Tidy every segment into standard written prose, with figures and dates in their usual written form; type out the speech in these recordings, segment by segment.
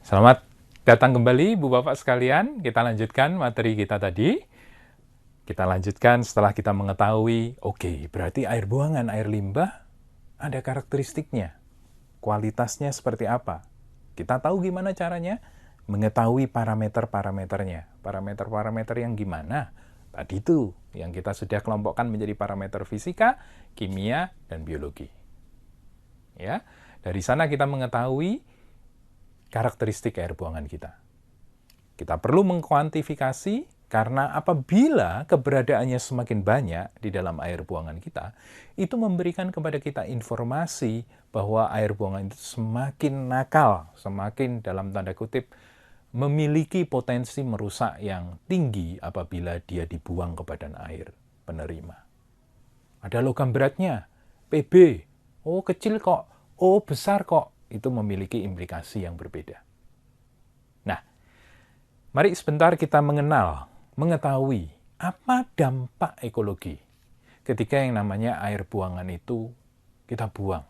Selamat datang kembali, Bu Bapak sekalian. Kita lanjutkan materi kita tadi. Kita lanjutkan setelah kita mengetahui, oke, berarti air buangan, air limbah ada karakteristiknya. Kualitasnya seperti apa? Kita tahu gimana caranya? Mengetahui parameter-parameternya. Parameter-parameter yang gimana? Tadi itu yang kita sudah kelompokkan menjadi parameter fisika, kimia, dan biologi. Ya, dari sana kita mengetahui karakteristik air buangan kita. Kita perlu mengkuantifikasi karena apabila keberadaannya semakin banyak di dalam air buangan kita, itu memberikan kepada kita informasi bahwa air buangan itu semakin nakal, semakin dalam tanda kutip memiliki potensi merusak yang tinggi apabila dia dibuang ke badan air penerima. Ada logam beratnya, Pb, oh kecil kok, oh besar kok, itu memiliki implikasi yang berbeda. Nah, mari sebentar kita mengetahui apa dampak ekologi ketika yang namanya air buangan itu kita buang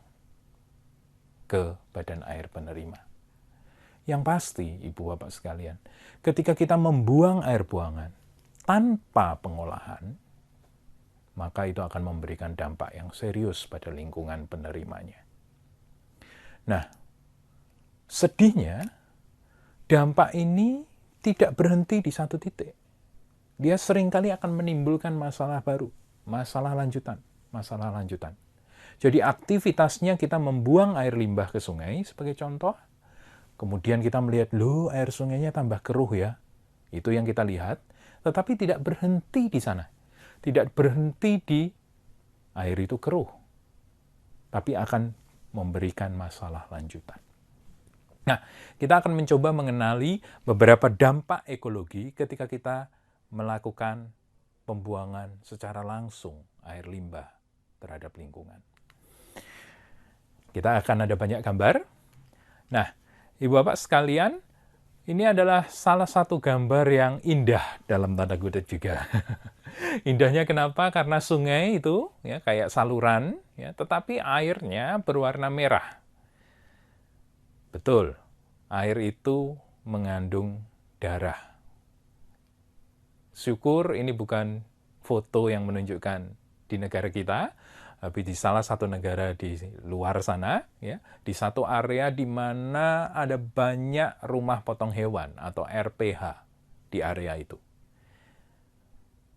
ke badan air penerima. Yang pasti, Ibu Bapak sekalian, ketika kita membuang air buangan tanpa pengolahan, maka itu akan memberikan dampak yang serius pada lingkungan penerimanya. Nah, sedihnya, dampak ini tidak berhenti di satu titik. Dia seringkali akan menimbulkan masalah baru, masalah lanjutan. Jadi aktivitasnya kita membuang air limbah ke sungai sebagai contoh, kemudian kita melihat, loh air sungainya tambah keruh ya. Itu yang kita lihat, tetapi tidak berhenti di sana. Tidak berhenti di air itu keruh, tapi akan memberikan masalah lanjutan. Nah, kita akan mencoba mengenali beberapa dampak ekologi ketika kita melakukan pembuangan secara langsung air limbah terhadap lingkungan. Kita akan ada banyak gambar. Nah, Ibu Bapak sekalian, ini adalah salah satu gambar yang indah dalam tanda kutip juga. Indahnya kenapa? Karena sungai itu ya kayak saluran, ya, tetapi airnya berwarna merah. Betul, air itu mengandung darah. Syukur ini bukan foto yang menunjukkan di negara kita, tapi di salah satu negara di luar sana, ya, di satu area di mana ada banyak rumah potong hewan atau RPH di area itu.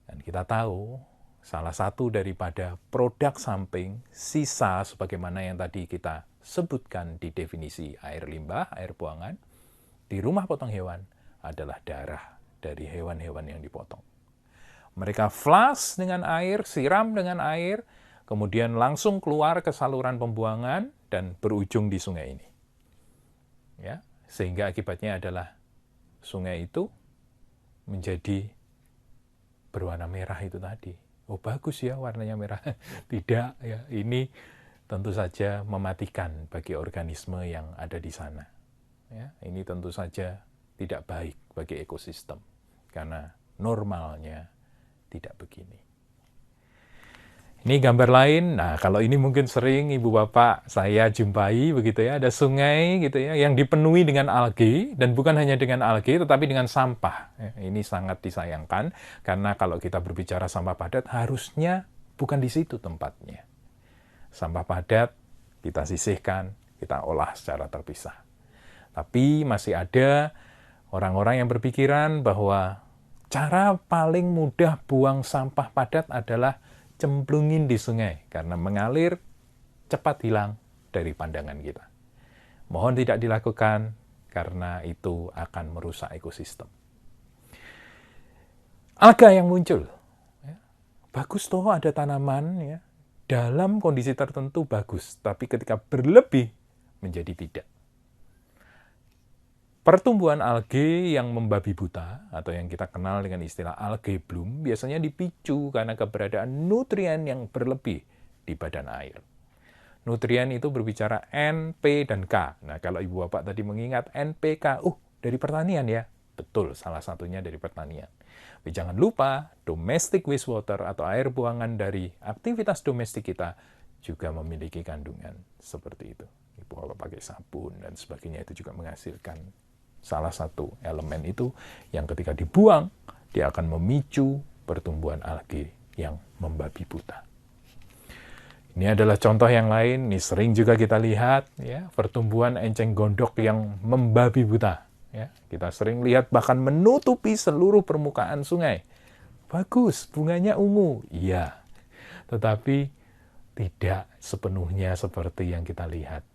Dan kita tahu salah satu daripada produk samping sisa sebagaimana yang tadi kita sebutkan di definisi air limbah, air buangan, di rumah potong hewan adalah darah dari hewan-hewan yang dipotong. Mereka flush dengan air, siram dengan air, kemudian langsung keluar ke saluran pembuangan dan berujung di sungai ini. Ya, sehingga akibatnya adalah sungai itu menjadi berwarna merah itu tadi. Oh bagus ya warnanya merah. Tidak ya, ini tentu saja mematikan bagi organisme yang ada di sana. Ya, ini tentu saja tidak baik bagi ekosistem karena normalnya tidak begini. Ini gambar lain. Nah, kalau ini mungkin sering Ibu Bapak saya jumpai begitu ya, ada sungai gitu ya yang dipenuhi dengan alge dan bukan hanya dengan alge tetapi dengan sampah. Ini sangat disayangkan karena kalau kita berbicara sampah padat harusnya bukan di situ tempatnya. Sampah padat kita sisihkan, kita olah secara terpisah. Tapi masih ada orang-orang yang berpikiran bahwa cara paling mudah buang sampah padat adalah cemplungin di sungai karena mengalir cepat hilang dari pandangan kita. Mohon tidak dilakukan karena itu akan merusak ekosistem. Alga yang muncul, ya, bagus toh ada tanaman ya, dalam kondisi tertentu bagus, tapi ketika berlebih menjadi tidak. Pertumbuhan alge yang membabi buta atau yang kita kenal dengan istilah algae bloom biasanya dipicu karena keberadaan nutrien yang berlebih di badan air. Nutrien itu berbicara N, P, dan K. Nah, kalau Ibu Bapak tadi mengingat NPK, dari pertanian ya. Betul, salah satunya dari pertanian. Tapi jangan lupa, domestic wastewater atau air buangan dari aktivitas domestik kita juga memiliki kandungan seperti itu. Ibu Bapak pakai sabun dan sebagainya itu juga menghasilkan salah satu elemen itu yang ketika dibuang, dia akan memicu pertumbuhan alge yang membabi buta. Ini adalah contoh yang lain, ini sering juga kita lihat, ya, pertumbuhan enceng gondok yang membabi buta. Ya, kita sering lihat bahkan menutupi seluruh permukaan sungai. Bagus, bunganya ungu. Iya, tetapi tidak sepenuhnya seperti yang kita lihat.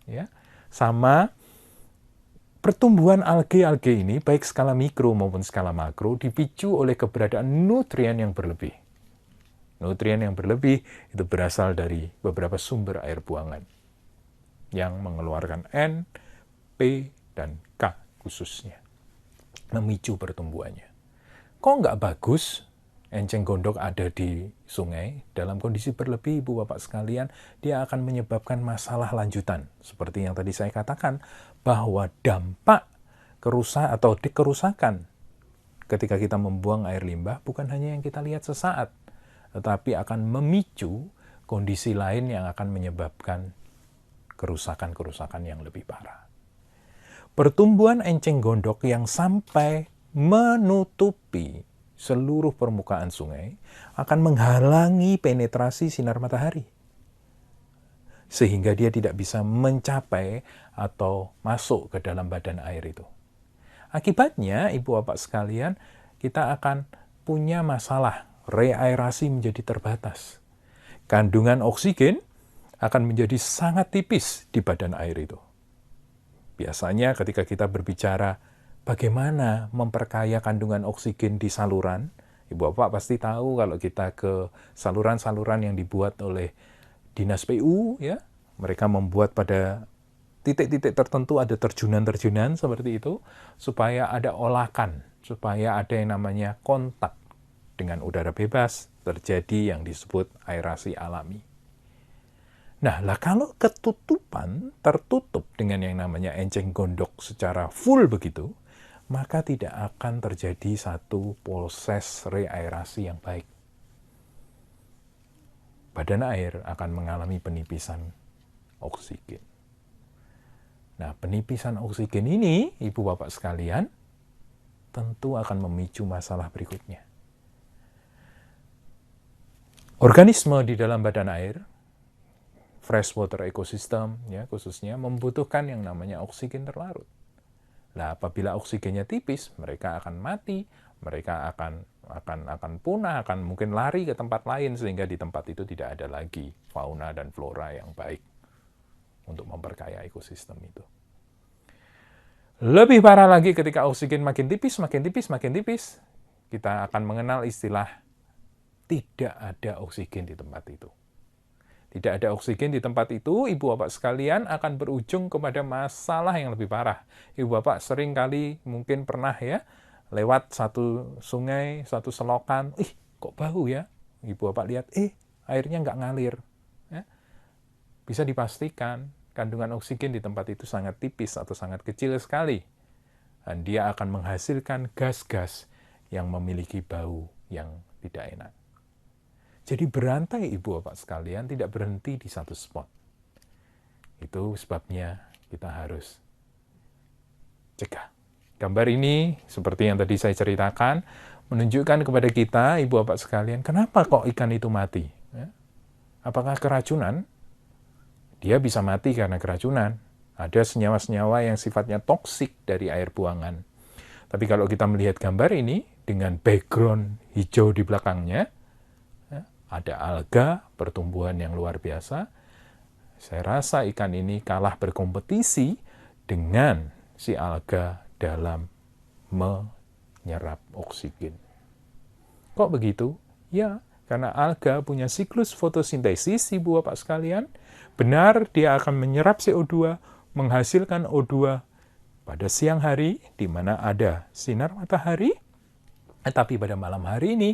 Ya, sama pertumbuhan alge-alge ini, baik skala mikro maupun skala makro, dipicu oleh keberadaan nutrien yang berlebih. Nutrien yang berlebih itu berasal dari beberapa sumber air buangan yang mengeluarkan N, P, dan K khususnya, memicu pertumbuhannya. Kok nggak bagus enceng gondok ada di sungai? Dalam kondisi berlebih, Ibu Bapak sekalian, dia akan menyebabkan masalah lanjutan. Seperti yang tadi saya katakan, bahwa dampak kerusakan ketika kita membuang air limbah bukan hanya yang kita lihat sesaat, tetapi akan memicu kondisi lain yang akan menyebabkan kerusakan-kerusakan yang lebih parah. Pertumbuhan enceng gondok yang sampai menutupi seluruh permukaan sungai akan menghalangi penetrasi sinar matahari, sehingga dia tidak bisa mencapai atau masuk ke dalam badan air itu. Akibatnya, Ibu Bapak sekalian, kita akan punya masalah, reaerasi menjadi terbatas. Kandungan oksigen akan menjadi sangat tipis di badan air itu. Biasanya ketika kita berbicara bagaimana memperkaya kandungan oksigen di saluran, Ibu Bapak pasti tahu kalau kita ke saluran-saluran yang dibuat oleh Dinas PU, ya, mereka membuat pada titik-titik tertentu ada terjunan-terjunan seperti itu, supaya ada olakan, supaya ada yang namanya kontak dengan udara bebas, terjadi yang disebut aerasi alami. Nah, kalau tertutup dengan yang namanya enceng gondok secara full begitu, maka tidak akan terjadi satu proses reaerasi yang baik. Badan air akan mengalami penipisan oksigen. Nah, penipisan oksigen ini, Ibu Bapak sekalian, tentu akan memicu masalah berikutnya. Organisme di dalam badan air, freshwater ecosystem, ya, khususnya membutuhkan yang namanya oksigen terlarut. Nah, apabila oksigennya tipis, mereka akan mati, mereka akan punah, akan mungkin lari ke tempat lain, sehingga di tempat itu tidak ada lagi fauna dan flora yang baik untuk memperkaya ekosistem itu. Lebih parah lagi ketika oksigen makin tipis, kita akan mengenal istilah tidak ada oksigen di tempat itu. Tidak ada oksigen di tempat itu, Ibu Bapak sekalian, akan berujung kepada masalah yang lebih parah. Ibu Bapak sering kali mungkin pernah ya, lewat satu sungai, satu selokan, kok bau ya? Ibu Bapak lihat, airnya nggak ngalir. Ya. Bisa dipastikan, kandungan oksigen di tempat itu sangat tipis atau sangat kecil sekali. Dan dia akan menghasilkan gas-gas yang memiliki bau yang tidak enak. Jadi berantai Ibu Bapak sekalian tidak berhenti di satu spot. Itu sebabnya kita harus cegah. Gambar ini, seperti yang tadi saya ceritakan, menunjukkan kepada kita, Ibu Bapak sekalian, kenapa kok ikan itu mati? Ya? Apakah keracunan? Dia bisa mati karena keracunan. Ada senyawa-senyawa yang sifatnya toksik dari air buangan. Tapi kalau kita melihat gambar ini, dengan background hijau di belakangnya, ada alga, pertumbuhan yang luar biasa. Saya rasa ikan ini kalah berkompetisi dengan si alga dalam menyerap oksigen. Kok begitu? Ya, karena alga punya siklus fotosintesis, Ibu Bapak sekalian. Benar, dia akan menyerap CO2, menghasilkan O2 pada siang hari, di mana ada sinar matahari. Tapi pada malam hari ini,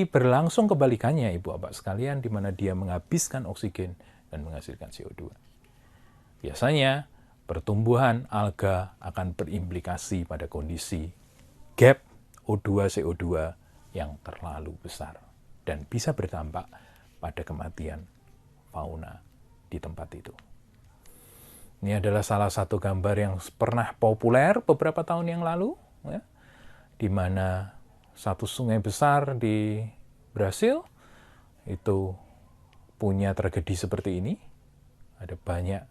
berlangsung kebalikannya, Ibu Bapak sekalian, di mana dia menghabiskan oksigen dan menghasilkan CO2. Biasanya, pertumbuhan alga akan berimplikasi pada kondisi gap O2-CO2 yang terlalu besar dan bisa berdampak pada kematian fauna di tempat itu. Ini adalah salah satu gambar yang pernah populer beberapa tahun yang lalu, ya, di mana satu sungai besar di Brasil itu punya tragedi seperti ini. Ada banyak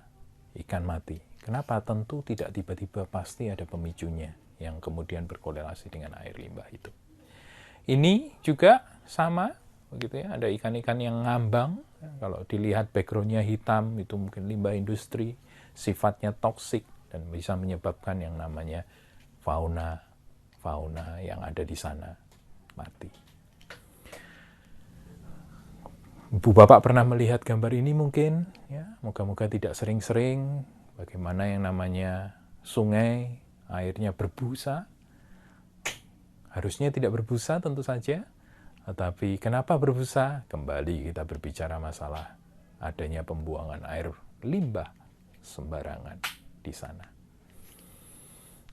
ikan mati. Kenapa? Tentu tidak tiba-tiba, pasti ada pemicunya yang kemudian berkorelasi dengan air limbah itu. Ini juga sama, begitu ya. Ada ikan-ikan yang ngambang. Kalau dilihat background-nya hitam, itu mungkin limbah industri, sifatnya toksik dan bisa menyebabkan yang namanya fauna yang ada di sana mati. Ibu Bapak pernah melihat gambar ini mungkin, ya. Moga-moga tidak sering-sering. Bagaimana yang namanya sungai, airnya berbusa. Harusnya tidak berbusa tentu saja. Tetapi kenapa berbusa? Kembali kita berbicara masalah adanya pembuangan air limbah sembarangan di sana.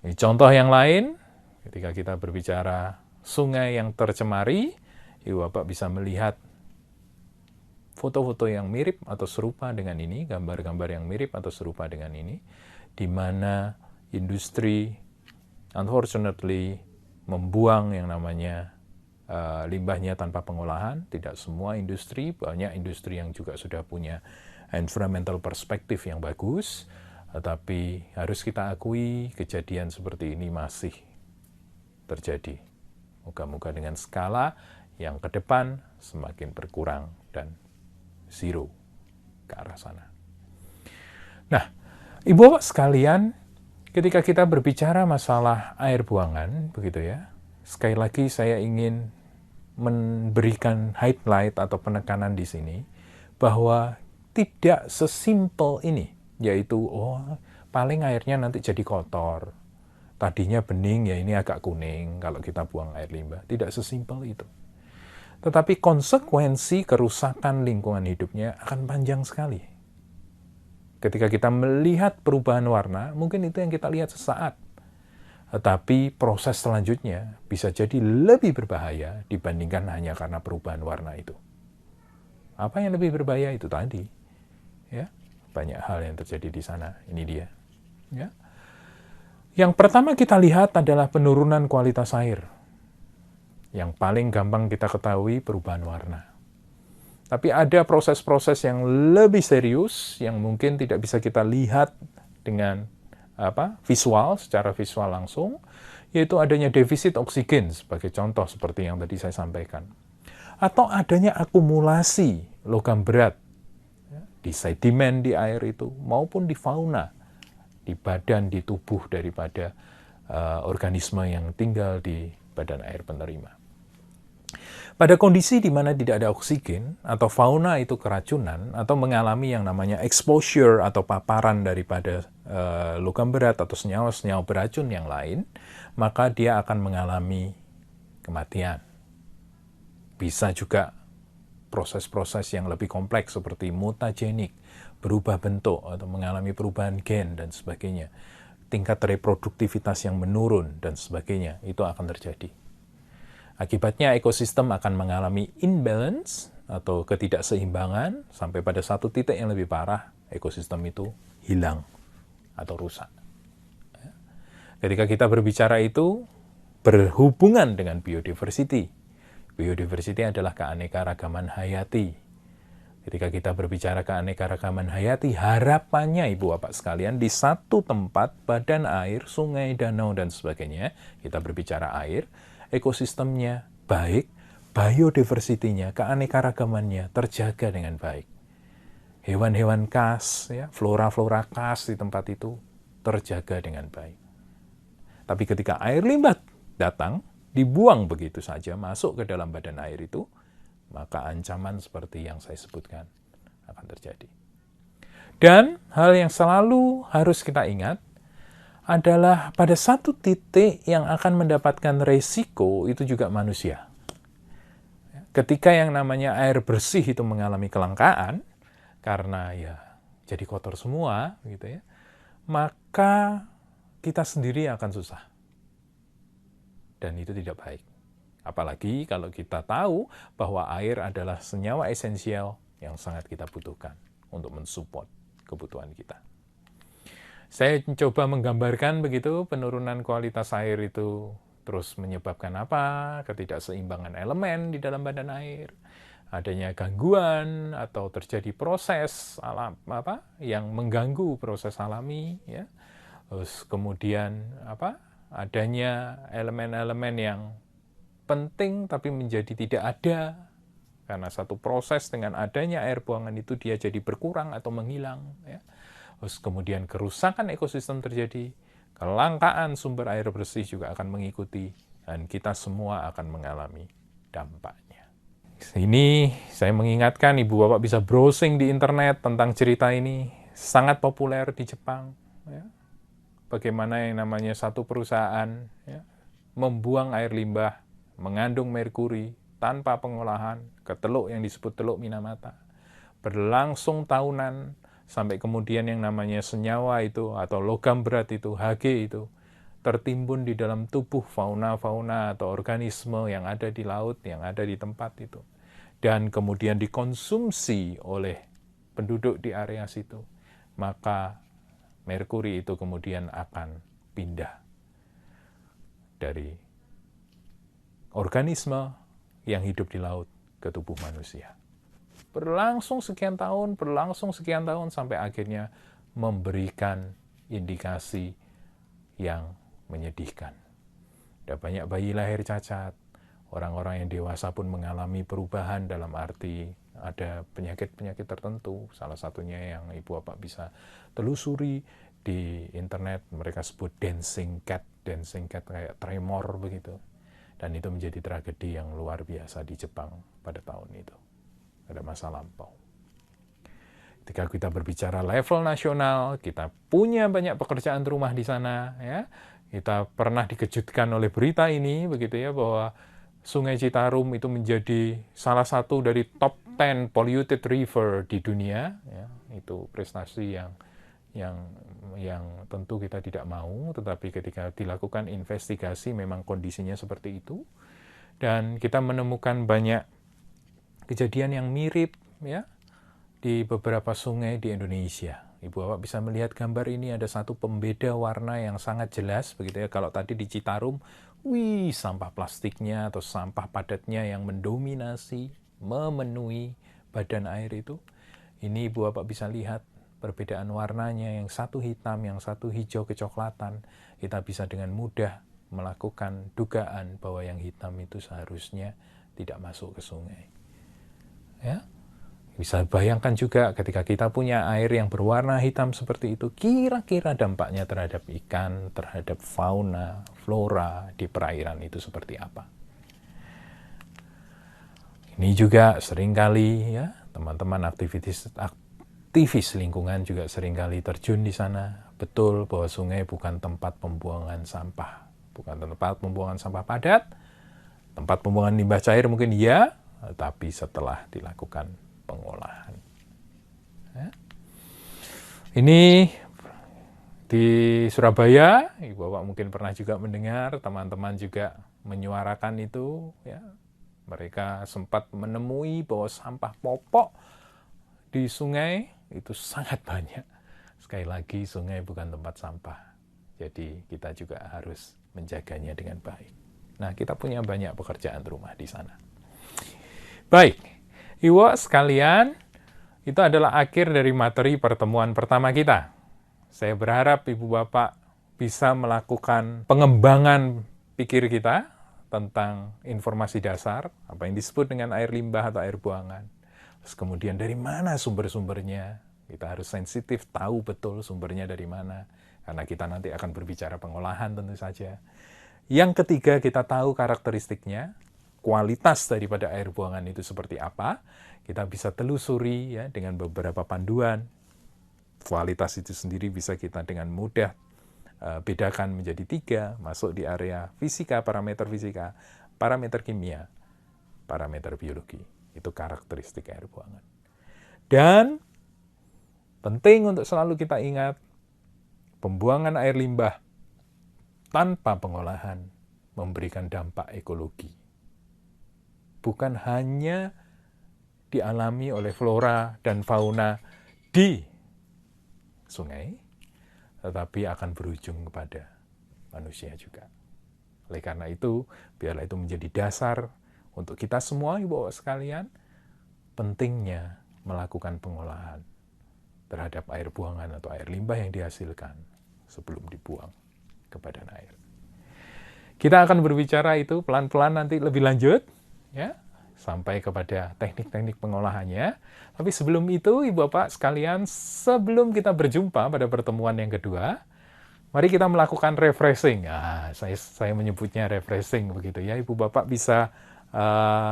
Ini contoh yang lain, ketika kita berbicara sungai yang tercemari, Ibu Bapak bisa melihat foto-foto yang mirip atau serupa dengan ini, gambar-gambar yang mirip atau serupa dengan ini, di mana industri, unfortunately, membuang yang namanya limbahnya tanpa pengolahan. Tidak semua industri, banyak industri yang juga sudah punya environmental perspektif yang bagus, tetapi harus kita akui kejadian seperti ini masih terjadi. Moga-moga dengan skala yang ke depan semakin berkurang dan zero ke arah sana. Nah, Ibu Bapak sekalian, ketika kita berbicara masalah air buangan, begitu ya, sekali lagi saya ingin memberikan highlight atau penekanan di sini, bahwa tidak sesimpel ini, yaitu, paling airnya nanti jadi kotor. Tadinya bening, ya ini agak kuning kalau kita buang air limbah. Tidak sesimpel itu. Tetapi konsekuensi kerusakan lingkungan hidupnya akan panjang sekali. Ketika kita melihat perubahan warna, mungkin itu yang kita lihat sesaat. Tetapi proses selanjutnya bisa jadi lebih berbahaya dibandingkan hanya karena perubahan warna itu. Apa yang lebih berbahaya itu tadi? Ya, banyak hal yang terjadi di sana. Ini dia. Ya. Yang pertama kita lihat adalah penurunan kualitas air. Yang paling gampang kita ketahui perubahan warna. Tapi ada proses-proses yang lebih serius yang mungkin tidak bisa kita lihat dengan visual, secara visual langsung, yaitu adanya defisit oksigen sebagai contoh seperti yang tadi saya sampaikan. Atau adanya akumulasi logam berat di sedimen di air itu maupun di fauna, di badan, di tubuh daripada organisme yang tinggal di badan air penerima. Pada kondisi di mana tidak ada oksigen atau fauna itu keracunan atau mengalami yang namanya exposure atau paparan daripada logam berat atau senyawa-senyawa beracun yang lain, maka dia akan mengalami kematian. Bisa juga proses-proses yang lebih kompleks seperti mutagenik, berubah bentuk atau mengalami perubahan gen dan sebagainya. Tingkat reproduktivitas yang menurun dan sebagainya, itu akan terjadi. Akibatnya ekosistem akan mengalami imbalance atau ketidakseimbangan sampai pada satu titik yang lebih parah, ekosistem itu hilang atau rusak. Ketika kita berbicara itu berhubungan dengan biodiversity. Biodiversity adalah keanekaragaman hayati. Ketika kita berbicara keanekaragaman hayati, harapannya Ibu Bapak sekalian di satu tempat, badan air, sungai, danau, dan sebagainya, kita berbicara air, ekosistemnya baik, biodiversity-nya, keanekaragamannya terjaga dengan baik. Hewan-hewan khas, ya, flora-flora khas di tempat itu terjaga dengan baik. Tapi ketika air limbah datang, dibuang begitu saja masuk ke dalam badan air itu, maka ancaman seperti yang saya sebutkan akan terjadi. Dan hal yang selalu harus kita ingat adalah pada satu titik yang akan mendapatkan resiko itu juga manusia. Ketika yang namanya air bersih itu mengalami kelangkaan, karena ya jadi kotor semua, gitu ya, maka kita sendiri akan susah. Dan itu tidak baik. Apalagi kalau kita tahu bahwa air adalah senyawa esensial yang sangat kita butuhkan untuk mensupport kebutuhan kita. Saya coba menggambarkan begitu penurunan kualitas air itu terus menyebabkan apa? Ketidakseimbangan elemen di dalam badan air, adanya gangguan atau terjadi proses alam apa yang mengganggu proses alami, ya. Terus kemudian apa? Adanya elemen-elemen yang penting tapi menjadi tidak ada karena satu proses dengan adanya air buangan itu dia jadi berkurang atau menghilang, ya. Terus kemudian kerusakan ekosistem terjadi, kelangkaan sumber air bersih juga akan mengikuti, dan kita semua akan mengalami dampaknya. Ini saya mengingatkan Ibu Bapak bisa browsing di internet tentang cerita ini, sangat populer di Jepang. Ya. Bagaimana yang namanya satu perusahaan ya, membuang air limbah, mengandung merkuri tanpa pengolahan ke teluk yang disebut Teluk Minamata. Berlangsung tahunan, sampai kemudian yang namanya senyawa itu atau logam berat itu, Hg itu, tertimbun di dalam tubuh fauna-fauna atau organisme yang ada di laut, yang ada di tempat itu. Dan kemudian dikonsumsi oleh penduduk di area situ. Maka merkuri itu kemudian akan pindah dari organisme yang hidup di laut ke tubuh manusia. Berlangsung sekian tahun, sampai akhirnya memberikan indikasi yang menyedihkan. Ada banyak bayi lahir cacat, orang-orang yang dewasa pun mengalami perubahan dalam arti ada penyakit-penyakit tertentu, salah satunya yang Ibu Bapak bisa telusuri di internet, mereka sebut dancing cat kayak tremor begitu. Dan itu menjadi tragedi yang luar biasa di Jepang pada tahun itu. Pada masa lampau. Ketika kita berbicara level nasional, kita punya banyak pekerjaan rumah di sana, ya. Kita pernah dikejutkan oleh berita ini, begitu ya, bahwa Sungai Citarum itu menjadi salah satu dari top 10 polluted river di dunia, ya. Itu prestasi yang tentu kita tidak mau, tetapi ketika dilakukan investigasi memang kondisinya seperti itu. Dan kita menemukan banyak kejadian yang mirip ya di beberapa sungai di Indonesia. Ibu Bapak bisa melihat gambar ini, ada satu pembeda warna yang sangat jelas begitu ya. Kalau tadi di Citarum, sampah plastiknya atau sampah padatnya yang mendominasi, memenuhi badan air itu. Ini Ibu Bapak bisa lihat perbedaan warnanya, yang satu hitam, yang satu hijau kecoklatan. Kita bisa dengan mudah melakukan dugaan bahwa yang hitam itu seharusnya tidak masuk ke sungai. Ya, bisa bayangkan juga ketika kita punya air yang berwarna hitam seperti itu, kira-kira dampaknya terhadap ikan, terhadap fauna, flora di perairan itu seperti apa. Ini juga seringkali ya teman-teman aktivis lingkungan juga seringkali terjun di sana. Betul bahwa sungai bukan tempat pembuangan sampah, bukan tempat pembuangan sampah padat, tempat pembuangan limbah cair mungkin iya, tapi setelah dilakukan pengolahan. Ya. Ini di Surabaya, Ibu Bapak mungkin pernah juga mendengar, teman-teman juga menyuarakan itu. Ya. Mereka sempat menemui bahwa sampah popok di sungai itu sangat banyak. Sekali lagi, sungai bukan tempat sampah. Jadi kita juga harus menjaganya dengan baik. Nah, kita punya banyak pekerjaan rumah di sana. Baik, Ibu sekalian, itu adalah akhir dari materi pertemuan pertama kita. Saya berharap Ibu Bapak bisa melakukan pengembangan pikir kita tentang informasi dasar, apa yang disebut dengan air limbah atau air buangan. Terus kemudian dari mana sumber-sumbernya, kita harus sensitif, tahu betul sumbernya dari mana, karena kita nanti akan berbicara pengolahan tentu saja. Yang ketiga, kita tahu karakteristiknya, kualitas daripada air buangan itu seperti apa, kita bisa telusuri ya dengan beberapa panduan. Kualitas itu sendiri bisa kita dengan mudah bedakan menjadi 3, masuk di area fisika, parameter kimia, parameter biologi. Itu karakteristik air buangan. Dan penting untuk selalu kita ingat, pembuangan air limbah tanpa pengolahan memberikan dampak ekologi. Bukan hanya dialami oleh flora dan fauna di sungai, tetapi akan berujung kepada manusia juga. Oleh karena itu, biarlah itu menjadi dasar untuk kita semua, Ibu Bapak sekalian, pentingnya melakukan pengolahan terhadap air buangan atau air limbah yang dihasilkan sebelum dibuang ke badan air. Kita akan berbicara itu pelan-pelan nanti lebih lanjut, ya, sampai kepada teknik-teknik pengolahannya. Tapi sebelum itu, Ibu Bapak sekalian, sebelum kita berjumpa pada pertemuan yang kedua, mari kita melakukan refreshing. Saya menyebutnya refreshing begitu ya. Ibu Bapak bisa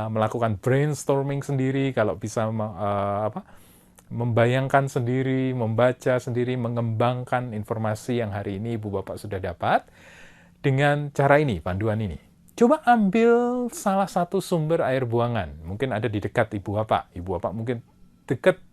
melakukan brainstorming sendiri, kalau bisa membayangkan sendiri, membaca sendiri, mengembangkan informasi yang hari ini Ibu Bapak sudah dapat dengan cara ini, panduan ini. Coba ambil salah satu sumber air buangan. Mungkin ada di dekat Ibu Bapak. Ibu Bapak mungkin dekat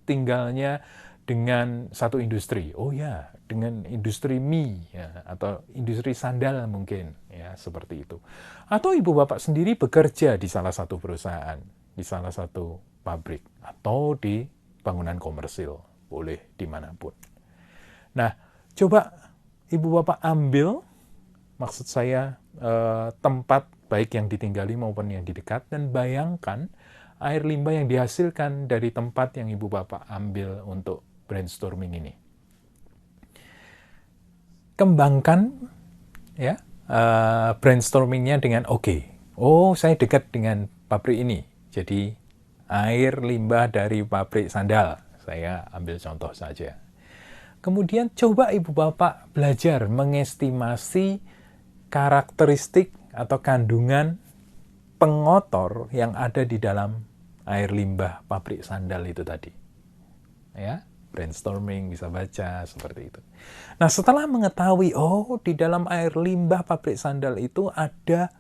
tinggalnya dengan satu industri. Oh ya, dengan industri mie ya, atau industri sandal mungkin ya, seperti itu. Atau Ibu Bapak sendiri bekerja di salah satu perusahaan, di salah satu pabrik, atau di bangunan komersil, boleh dimanapun. Nah, coba Ibu Bapak ambil, maksud saya tempat baik yang ditinggali maupun yang di dekat, dan bayangkan air limbah yang dihasilkan dari tempat yang Ibu Bapak ambil untuk brainstorming ini. Kembangkan ya brainstormingnya dengan saya dekat dengan pabrik ini, jadi air limbah dari pabrik sandal, saya ambil contoh saja. Kemudian coba Ibu Bapak belajar mengestimasi karakteristik atau kandungan pengotor yang ada di dalam air limbah pabrik sandal itu tadi. Ya, brainstorming, bisa baca seperti itu. Nah, setelah mengetahui, di dalam air limbah pabrik sandal itu ada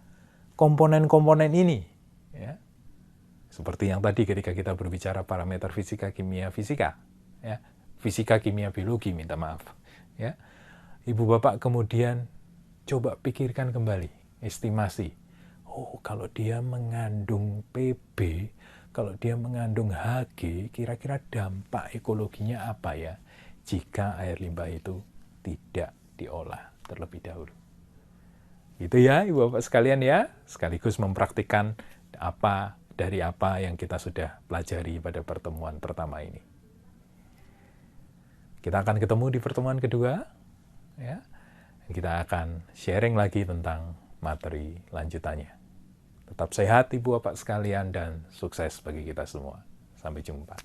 komponen-komponen ini. Ya. Seperti yang tadi ketika kita berbicara parameter fisika, kimia, fisika. Ya. Fisika, kimia, biologi, minta maaf. Ya. Ibu Bapak kemudian coba pikirkan kembali, estimasi. Kalau dia mengandung PB, kalau dia mengandung Hg, kira-kira dampak ekologinya apa ya jika air limbah itu tidak diolah terlebih dahulu. Itu ya Ibu Bapak sekalian ya, sekaligus mempraktikkan apa yang kita sudah pelajari pada pertemuan pertama ini. Kita akan ketemu di pertemuan kedua, ya. Kita akan sharing lagi tentang materi lanjutannya. Tetap sehat Ibu Bapak sekalian dan sukses bagi kita semua. Sampai jumpa.